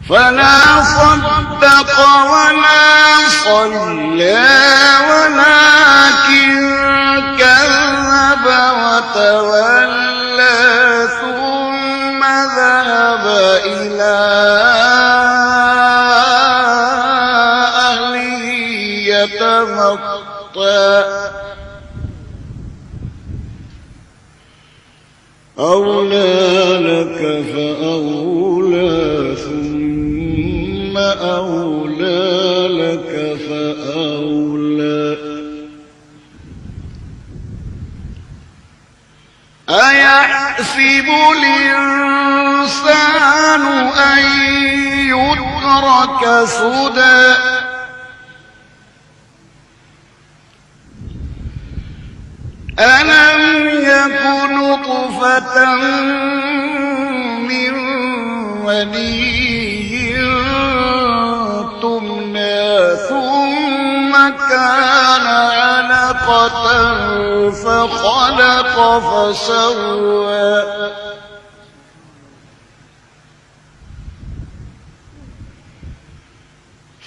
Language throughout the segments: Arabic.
فلا صدق ولا صلى ولكن كذب وتولى ثم ذهب إلى أهله يتمطى أولى لك فأولى ثم أولى لك فأولى أيحسب الإنسان أن يترك سدى ألم يك نطفة من مني تمنى ثم كان علقة فخلق فسوى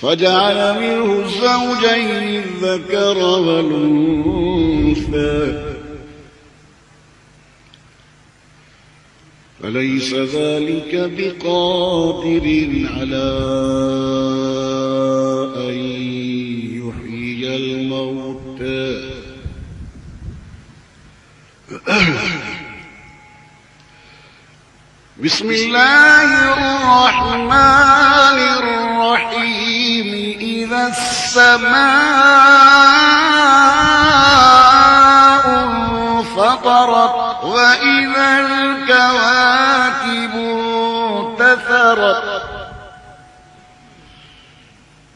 فجعل منه الزوجين الذكر والأنثى فليس ذلك بقادر على أن يحيي الموتى بسم الله الرحمن الرحيم إذا السماء انفطرت وإذا الكواكب انتثرت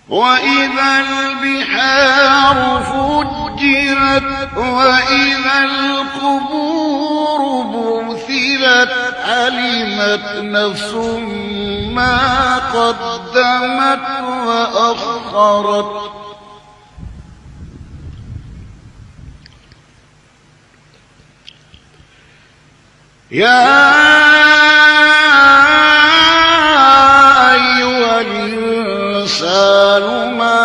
وإذا البحار فجرت وإذا القبور بعثرت علمت نفس ما قدمت وأخرت يا أيها الإنسان ما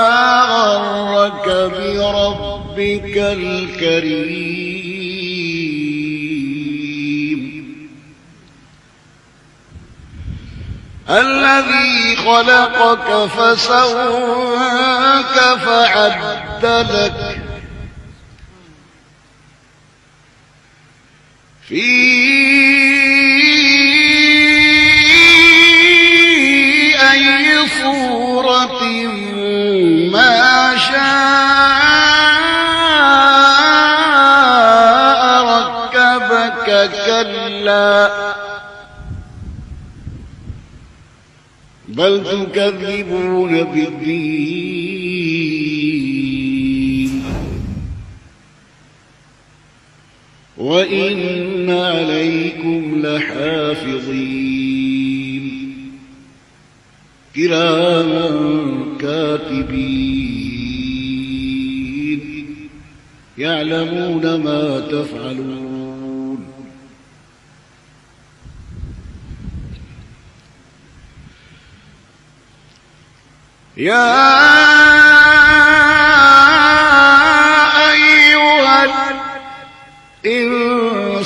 غرك بربك الكريم الذي خلقك فسواك فعدلك في أي صورة ما شاء ركبك كلا بل تكذبون بالدين وإن عليكم لحافظين كراما كاتبين يعلمون ما تفعلون يا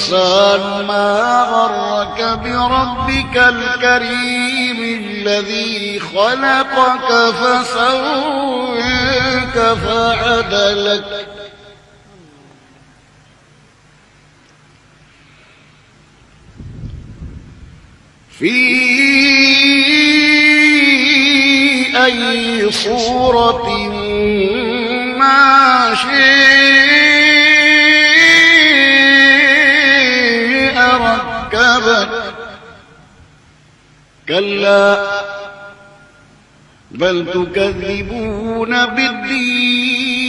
الإنسان ما غرك بربك الكريم الذي خلقك فسواك فعدلك في أي صورة ما شاء ركبك كلا بل تكذبون بالدين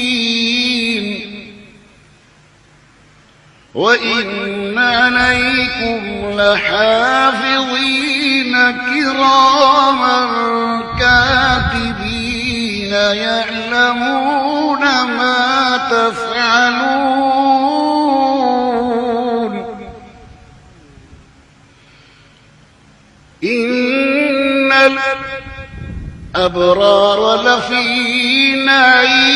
وإن عليكم لحافظين كراما كاتبين يعلمون ما تفعلون إن الأبرار لفي نعيم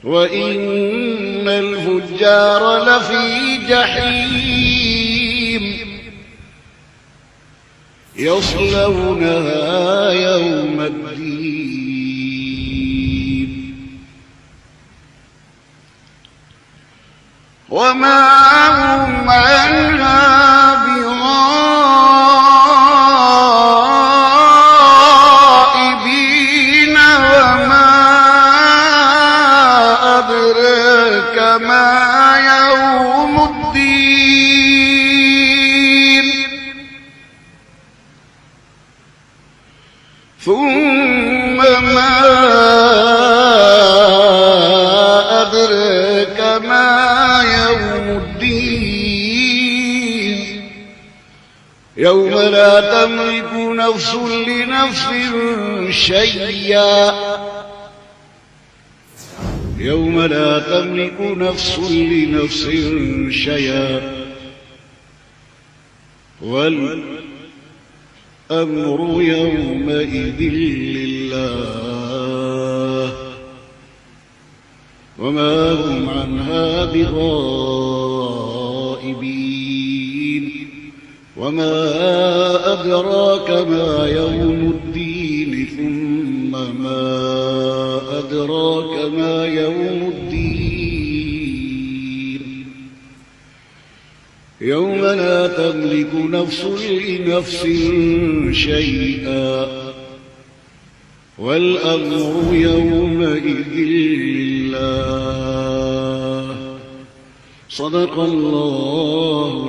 وإن الفجار لفي جحيم يصلونها يوم الدين وما هم عنها بغائبين وما أدراك ما يوم الدين ثم ما أدراك ما يوم الدين يوم لا تملك نفس لنفس شيئا يوم لا تملك نفس لنفس شيئا والأمر يومئذ لله وما هم عنها بغائبين وما أدراك ما يوم الدين ثم ما أدراك ما يوم الدين يوم لا تملك نفس لنفس شيئا والأمر يومئذ لله صدق الله